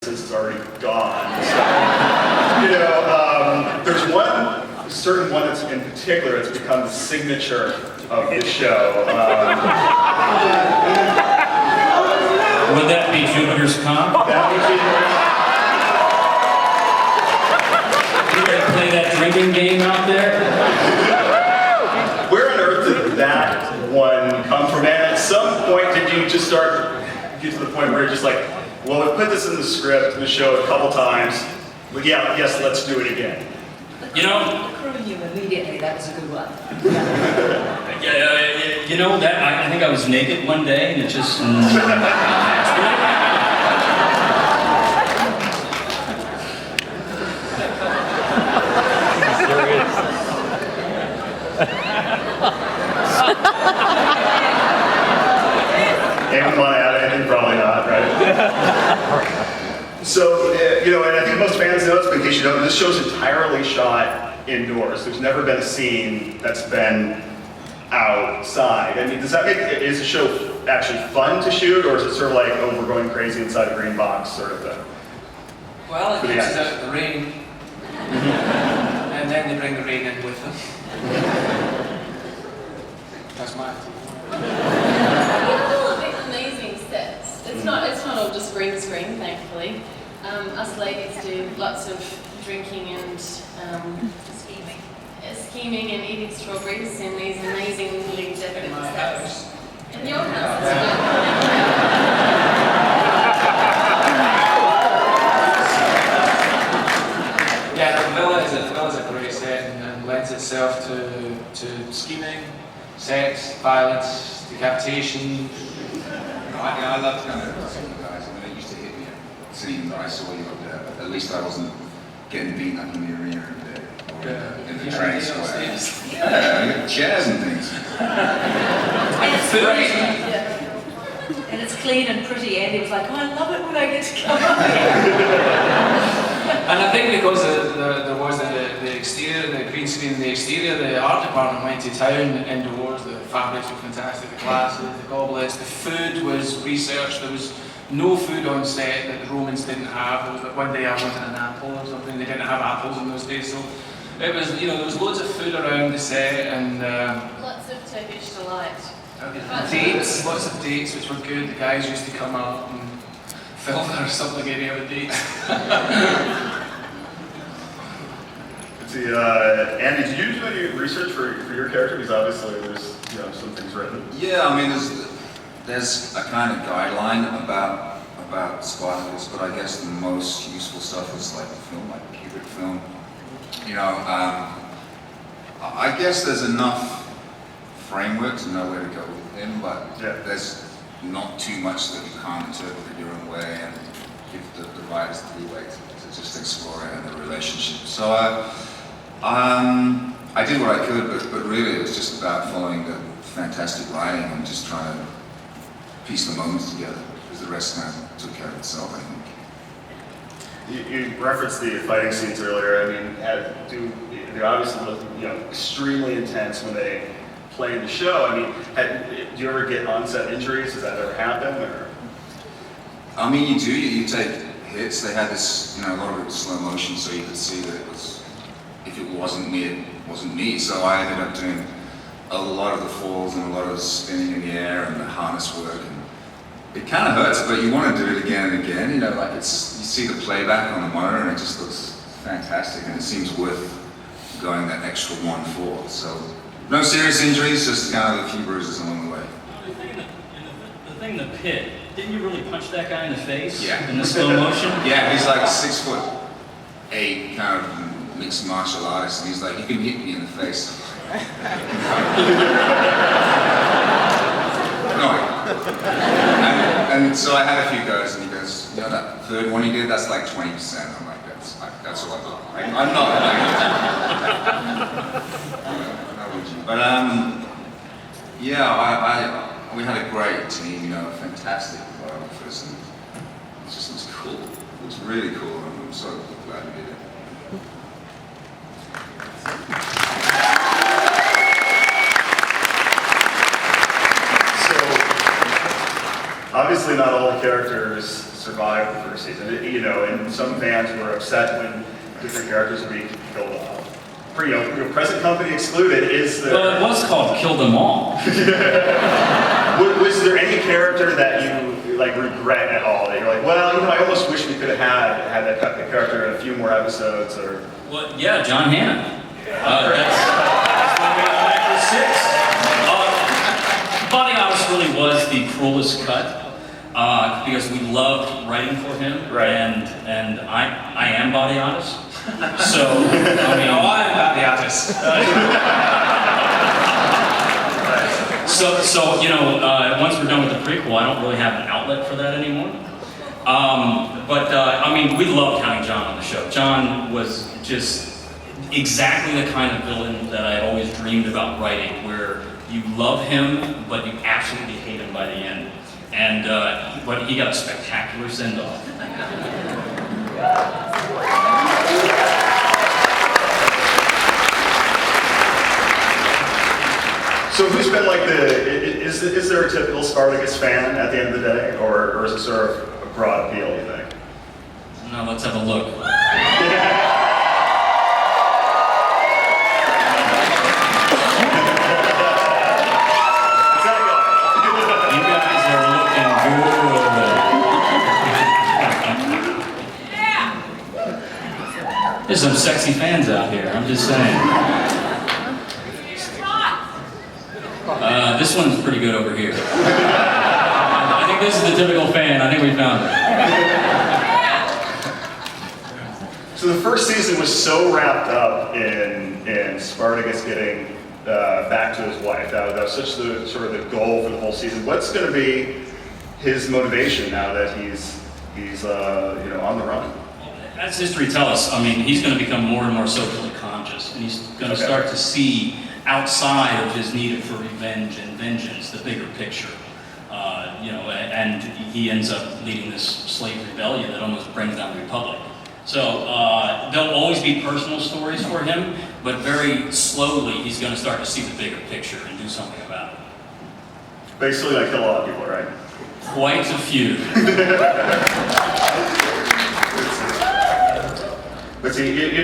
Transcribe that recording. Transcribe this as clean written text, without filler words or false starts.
since it's already gone. So, there's a certain one that's in particular that's become the signature of this show. Would that be Junior's Comp? That would You gonna play that drinking game out there? be. Where on earth did that one come from? And at some point, did you just get to the point where you're just like, well, we put this in the script, in the show a couple times, but yeah, yes, let's do it again. You know, The crew knew immediately that was a good one. you know that I think I was naked one day and it just. Anyone want to add anything? Probably not, right? So, and I think most fans know this, but in case you don't, this show's entirely shot indoors. There's never been a scene that's been outside. I mean, is the show actually fun to shoot, or is it sort of like, oh, we're going crazy inside a green box sort of thing? Well, it uses out the rain, and then they bring the rain in with them. That's my amazing sets. It's not all just green screen, thankfully. Us ladies do lots of drinking and scheming and eating strawberries in these amazingly decorative sets. In your house as well. Yeah, the villa's a great set and lends itself to scheming, sex, violence, decapitation. I loved kind of some of the guys. I mean, it used to hit me seeing that I saw you up there, but at least I wasn't getting beaten up in the arena every day or in the train square. Yeah, you got chairs and things. And it's clean and pretty. Andy was like, oh, I love it when I get to come up here. And I think because there was the exterior, the green screen in the exterior, the art department went to town indoors. The fabrics were fantastic, the glasses, the goblets, the food was researched. There was no food on set that the Romans didn't have. There was like one day I wanted an apple or something. They didn't have apples in those days, so it was, there was loads of food around the set and Lots of Turkish delight. dates, lots of dates which were good. The guys used to come out and film their something any other dates. See, Andy, did you do any research for your character? Because obviously there's some things written. Yeah, I mean, there's a kind of guideline about Spartacus, but I guess the most useful stuff is like the film, like pubic film. I guess there's enough framework to know where to go with him, but there's not too much that you can't interpret your own way and give the writers the leeway to just explore it and the relationship. So I did what I could, but really it was just about following the fantastic writing and just trying to piece the moments together, because the rest kind of took care of itself, I think. You referenced the fighting scenes earlier. I mean, they obviously look extremely intense when they play in the show. I mean, do you ever get on-set injuries? Does that ever happen? Or? I mean, you do. You take hits. They had this, a lot of it was slow motion, so you could see that it was, if it wasn't me, it wasn't me. So I ended up doing a lot of the falls and a lot of the spinning in the air and the harness work. And it kind of hurts, but you want to do it again and again. Like you see the playback on the monitor, and it just looks fantastic, and it seems worth going that extra 1/4. So no serious injuries, just kind of a few bruises along the way. The thing in the pit, didn't you really punch that guy in the face? Yeah. In the slow motion? Yeah, he's like 6'8", kind of mixed martial artist, and he's like, you can hit me in the face. No. And so I had a few goes, and he goes, that third one he did, that's like 20%. I'm like, that's all I got. I'm not But we had a great team, a fantastic choreographers, and it just looks cool. It looks really cool, and I'm so glad we did it. So, obviously not all the characters survive the first season. You know, and some fans were upset when different characters would be killed off. You know, present company excluded is the... Well, it was called Kill Them All. Was there any character that you like regret at all? That you're like, well, you know, I almost wish we could have had that character in a few more episodes, or... Well, yeah, John Hannah. That's why we got back to 6. Body really was the cruelest cut because we loved writing for him, right. and I am Body Honest. So, I mean, I am about the artist. So you know, once we're done with the prequel, I don't really have an outlet for that anymore. I mean, we loved having John on the show. John was just exactly the kind of villain that I always dreamed about writing, where you love him, but you absolutely hate him by the end. And but he got a spectacular send-off. So who's been like is there a typical Spartacus fan at the end of the day, or is it sort of a broad appeal, you think? Now let's have a look. You guys are looking good. There's some sexy fans out here, I'm just saying. This one's pretty good over here. I think this is the typical fan. I think we found it. So the first season was so wrapped up in Spartacus getting back to his wife. That was such the sort of the goal for the whole season. What's going to be his motivation now that he's you know, on the run? As history tells us, I mean, he's going to become more and more socially conscious, and he's going to start to see outside of his need for revenge and vengeance, the bigger picture. You know, and he ends up leading this slave rebellion that almost brings down the Republic. So there'll always be personal stories for him, but very slowly he's going to start to see the bigger picture and do something about it. Basically, like kill a lot of people, right? Quite a few. But see,